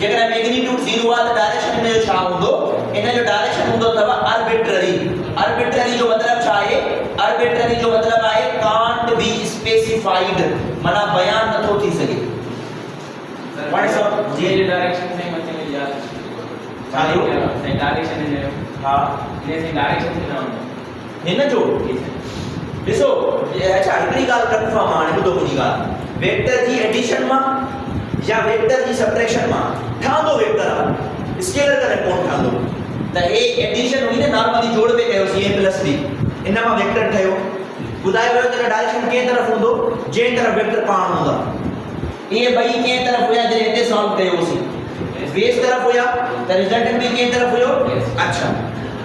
जेकॾहिं मैग्नीट्यूड 0 आहे त डायरेक्शन हिन जो छा हूंदो इन जो डायरेक्शन हूंदो अथव आर्बिट्ररी जो मतलब छा आहे आर्बिट्ररी जो मतलब आहे कांट बी स्पेसिफाइड माना बयान नथो थी सघे what is up J direction से मत चले यार चालियो से डायरेक्शन है हां ने से डायरेक्शन से ना हिन जो ॾिसो अच्छा हिकिड़ी ॻाल्हि कंफर्म हाणे ॿुधो मुंहिंजी ॻाल्हि वेक्टर जी एडिशन मां या वेक्टर जी सबट्रैक्शन मां ठहंदो वेक्टर आहे स्केलर करे कोन ठहंदो त हे एडिशन हुई न नॉर्मली जोड़ पे कयोसीं a + b इन मां वेक्टर ठहियो ॿुधायो वियो त डायरेक्शन कंहिं तरफ़ हूंदो जंहिं तरफ़ वेक्टर पाण हूंदा ये ॿई कंहिं तरफ़ हुया जॾहिं हिते सॉल्व कयोसीं बेस तरफ़ हुया त रिजल्टेंट बि कंहिं तरफ़ हुयो अच्छा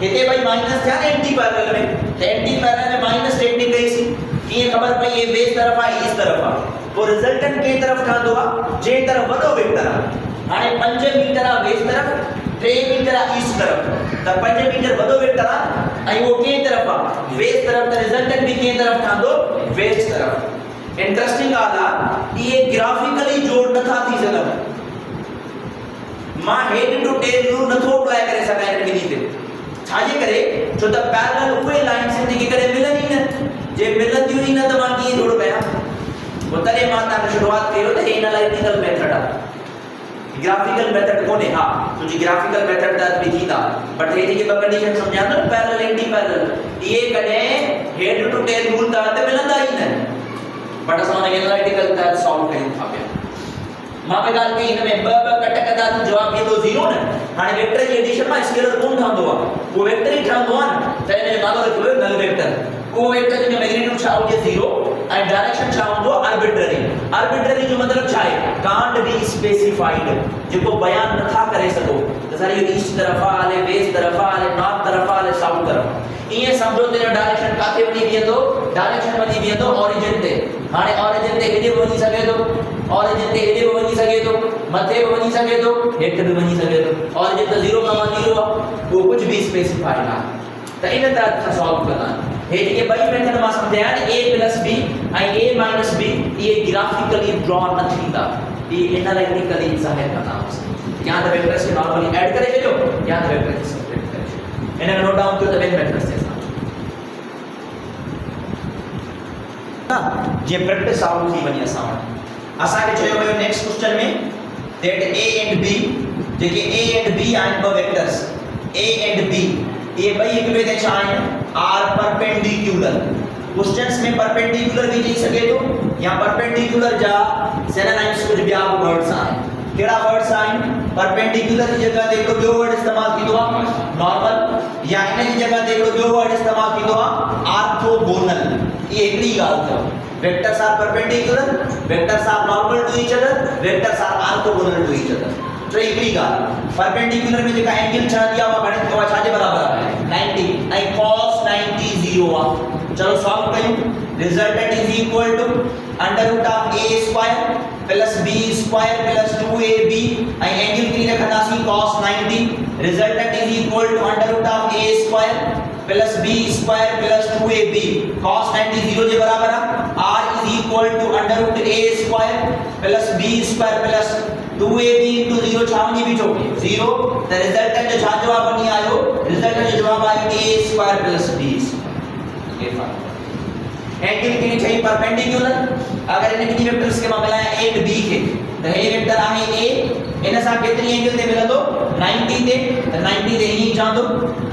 हिते भाई माइनस थिया न एंटी पैरेलल में त एंटी पैरेलल में माइनस टेक्निक कईसीं कीअं ख़बर पई ये बेस तरफ़ आहे इस तरफ़ आहे पोइ रिजल्टेंट कंहिं तरफ़ ठहंदो आहे जंहिं तरफ़ वॾो वेक्टर आहे हाणे 5 मीटर आहे बेस तरफ़ 3 मीटर आहे ईस्ट तरफ़ त 5 मीटर वॾो वेक्टर आहे ऐं उहो कंहिं तरफ़ आहे वेस्ट तरफ़ त रिजल्टेंट बि कंहिं तरफ़ ठहंदो वेस्ट तरफ़ इंटरेस्टिंग ॻाल्हि आहे इहे ग्राफिकली जोड़ नथा थी सघनि मां हेड टू टेल रूल नथो अप्लाई करे सघां हिन ॿिन्ही ते छाजे करे छो त पैरेलल उहे लाइन्स आहिनि जेके कॾहिं मिलनि ई न जे मिलंदियूं ई न त मां कीअं जोड़ कयां पोइ तॾहिं मां तव्हांखे शुरूआत कयो त हे एनालिटिकल मेथड आहे ग्राफिकल मेथड कोन्हे हा छोकी ग्राफिकल मेथड त बि थींदा बट हे जेके ॿ कंडीशन सम्झां न पैरेलल एंटी पैरेलल इहे कॾहिं हेड टू टेल रूल तहत मिलंदा ई न बट असां हुनखे एनालिटिकल तहत सॉल्व कयूं था पिया मां पे ॻाल्हि कई हिन में ॿ कट कंदा त जवाब ईंदो 0 न हाणे वेक्टर जी एडिशन मां स्केलर कोन ठहंदो आहे उहो वेक्टर ई ठहंदो आहे न त हिन जो नालो रखियो नल वेक्टर को वेक्टर जो मैग्नीट्यूड छा हुजे 0 ऐं डायरेक्शन छा हूंदो आर्बिट्ररी जो मतलब छा आहे कांट बी स्पेसिफाइड जेको बयान नथा करे सघो त सर इहो ईस्ट तरफ़ आहे हले वेस्ट तरफ़ आहे हले नॉर्थ तरफ़ आहे हले साउथ तरफ़ ईअं सम्झो त डायरेक्शन काथे वञी बीहंदो डायरेक्शन वञी बीहंदो ओरिजिन ते हाणे ओरिजिन ते हेॾे वञी सघे थो ओरिजिन ते हेॾे वञी सघे थो मथे वञी सघे थो हेठि बि वञी सघे थो ओरिजिन त 0 खां 0 आहे उहो कुझु बि स्पेसिफाइड आहे त इन तरह सां सॉल्व कंदा हे जेके ॿई मेथड मां सम्झाया न a + b ऐं a - b इहे ग्राफिकली ड्रॉ न थींदा इहे एनालिटिकली ज़ाहिर कंदा या त वेक्टर्स के नॉर्मली ऐड करे छजो या त वेक्टर खे सब्ट्रैक्ट करे छजो इने नोट डाउन कयो त बेन वेक्टर्स जे साथ जे प्रैक्टिस चालू थी वनी असा के चयो वयो नेक्स्ट क्वेश्चन में that a and b JK a and b आहिनि ॿ वेक्टर्स a and b ये ॿई हिक ॿिए ते छा आहिनि आर परपेंडिकुलर क्वेश्चंस में परपेंडिकुलर भी चई सके तो या परपेंडिकुलर जा सिनोनिम्स कुछ ॿिया वर्ड्स आहिनि केड़ा वर्ड्स आहिनि परपेंडिकुलर जी जगह ते हिकड़ो ॿियो वर्ड इस्तेमाल थींदो आहे नॉर्मल या इन जी जगह ते हिकड़ो ॿियो वर्ड इस्तेमाल थींदो आहे ऑर्थोगोनल ये हिकड़ी ॻाल्हि अथव vectors are perpendicular vectors are normal to each other vectors are orthogonal to each other तो हिकड़ी ॻाल्हि परपेंडिकुलर में जेका एंगल छा दिया हुआ गणित हुआ छा जे बराबर आहे 90 ऐं cos 90 0 आहे चलो सॉल्व कयूं resultant is equal to under root of a square plus b square plus 2ab ऐं एंगल किनी रखंदासीं cos 90 resultant is equal to under root of a square plus b square plus 2ab cos 90 0 जे बराबर आहे r is equal to under root a square plus b square plus 2ab into 0 छा वनी बीठो 0 त resultant जो छा जवाब वनी आयो रिजल्टेंट जो जवाब आयो a square plus b square ये फॉर्मूला एंगल के चाहिए परपेंडिकुलर अगर इन किनी वेक्टर्स के मामला है a and b के त हे वेक्टर आहे a इन सा केतरी एंगल ते मिलंदो 90 ते त 90 ते ही जांदो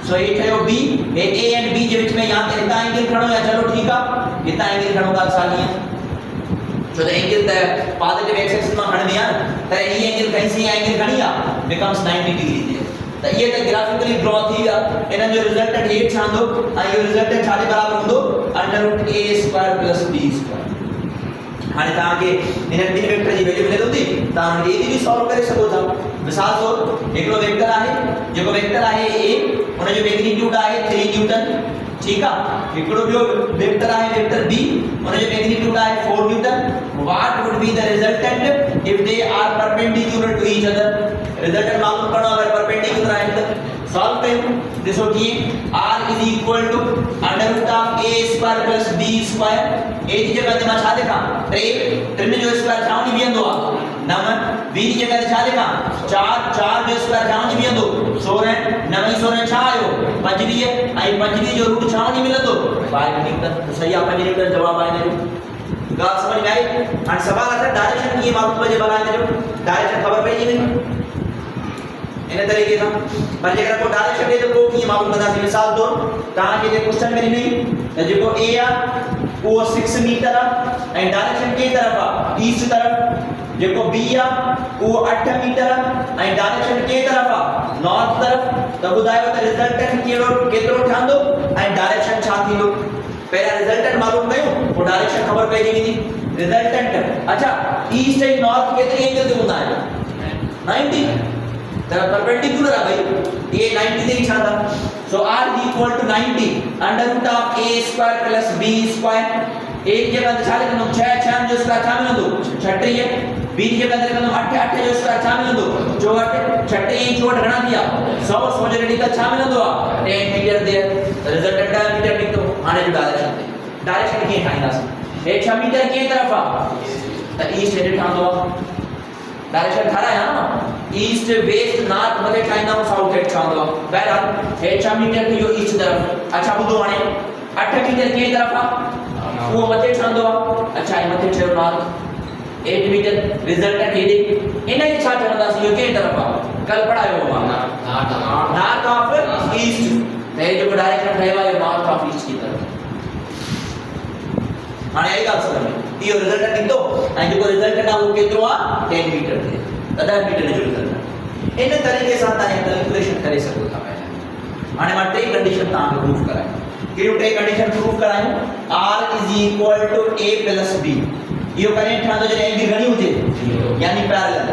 सो ये ठयो b A a and b जे विच में या ते हिता एंगल खणो या चलो ठीक आ हिता एंगल खणो का साली so the angle the positive x axis में खणनी है त ये एंगल कहीं से एंगल खणी आ becomes 90 डिग्री दे त ये त ग्राफिकली ड्रॉ थी आ इन जो रिजल्टेंट हे छांदो आ यो रिजल्टेंट छा जे बराबर हुंदो under root a square plus b square हाने ता के इन ॿिनि वेक्टर जी वैल्यू मिले थी ता हम ये भी सॉल्व करे सको था मिसाल तौर एकड़ो वेक्टर आहे जेको वेक्टर आहे a उन जो मैग्नीट्यूड आहे 3 न्यूटन ठीक है एकड़ो जो वेक्टर आहे वेक्टर b उन जो मैग्नीट्यूड आहे 4 newton what would be the resultant if they are perpendicular to each other resultant मालूम करना अगर परपेंडिकुलर आहे तो सॉल्व कयूं देखो कि r is equal to under root of a square plus b square a की जगह ते मां छा लिखा 3 जो स्क्वायर छा वनी बीहंदो आ 9 b की जगह ते छा लिखा 4 जो स्क्वायर छा वनी बीहंदो 16 9 16 छा आयो 25 ऐं 25 जो रूट छा वनी मिलंदो 5 न्यूटन तो सही आ 5 न्यूटन जवाब आहे ने गा समझ में आई हां सवाल आता डायरेक्शन की मालूम पजे बनाने जो डायरेक्शन खबर पई नहीं इन तरीके से पर जेकर को डायरेक्शन दे तो को की मालूम बता मिसाल तौर ता के जे क्वेश्चन में नहीं त जेको a आ वो 6 मीटर आ एंड डायरेक्शन के तरफ आ ईस्ट तरफ जेको b आ वो 8 मीटर आ एंड डायरेक्शन के तरफ आ नॉर्थ तरफ त बुधायो त रिजल्टेंट केतरो ठांदो एंड डायरेक्शन छा थींदो पहला रिजल्टेंट मालूम कयो वो डायरेक्शन खबर पई थी रिजल्टेंट अच्छा ईस्ट एंड नॉर्थ केतरी एंगल ते हुंदा है 90 तर परपेंडिकुलर आ भाई ये 90 से ही छा था so r equal to 90 under root of a square plus b square एक जगह छा लिखनो 6 6 जो स्क्वायर छा मिलंदो 36 है b की जगह लिखनो 8 8 जो स्क्वायर छा मिलंदो 64 36 64 घणा दिया 100 100 जो रेडिकल छा मिलंदो आ 10 मीटर दे रिजल्टेंट 10 मीटर निकतो हाने जो डायरेक्शन के ठाईंदास ए 6 मीटर के तरफ आ त ईस्ट हेड ठांदो डायरेक्शन खरा है ना ईस्ट वेस्ट नॉर्थ मथे ठाईंदा साउथ हेड ठांदो बहरहाल हे 6 मीटर जो ईस्ट तरफ अच्छा बुधो हाने 8 मीटर के तरफ आ वो मथे ठांदो अच्छा ये मथे छो नॉर्थ 8 मीटर रिजल्टेंट ये इन के छा चवंदा सी के तरफ आ कल पढ़ायो हुआ नॉर्थ ऑफ ईस्ट ते जो डायरेक्शन ठेवा है नॉर्थ ऑफ ईस्ट की तरफ हाने आई ॻाल्हि समझ में इहो रिजल्टेंट ईंदो ऐं जेको रिजल्टेंट आहे उहो केतिरो आहे 10 मीटर ते 10 मीटर जो रिजल्टेंट इन तरीक़े सां तव्हां कैलकुलेशन करे सघो था हाणे मां टे कंडीशन तव्हांखे प्रूफ करायूं कहिड़ियूं टे कंडीशन प्रूफ करायूं r is equal to a plus b इहो करेक्ट ठहंदो जॾहिं एंगल घणी हुजे यानी पैरेलल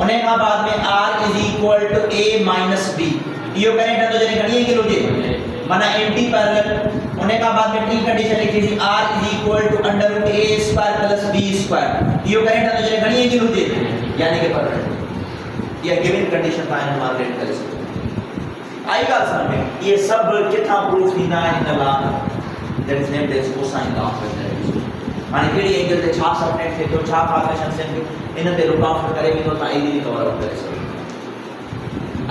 उन खां बाद में r is equal to a minus b इहो करेक्ट ठहंदो जॾहिं घणी एंगल हुजे माना एंटी पैरेलल उन्हें का बाद में टी कंडीशन लिखी थी r is equal to under root a square plus b square यो करेक्ट है तो जे घणी एंगल हुजे यानी कि परपेंडिकुलर ये गिवन कंडीशन फाइनल मार्केट करे सको आई ॻाल्हि समझ में ये सब किथां प्रूफ थींदा आहिनि इन law that is named as cosine law of vector हाणे कहिड़ी एंगल ते छा सबटेंड थे तो छा फॉर्मेशन थिए इन ते लुक आउट करे भी तो ता इजीली कवर अप करे सको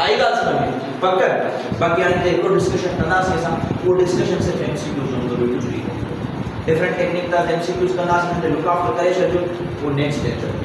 आई ॻाल्हि समझ में पक बाक़ी हाणे जेको डिस्कशन कंदासीं असां उहो डिस्कशन सिर्फ़ु एमसीक्यूज़ हूंदो ॿियो कुझु बि डिफरेंट टेक्निक था एमसीक्यूज़ कंदासीं हुनते लुक आफ्टर करे छॾियो उहो नेक्स्ट लेक्चर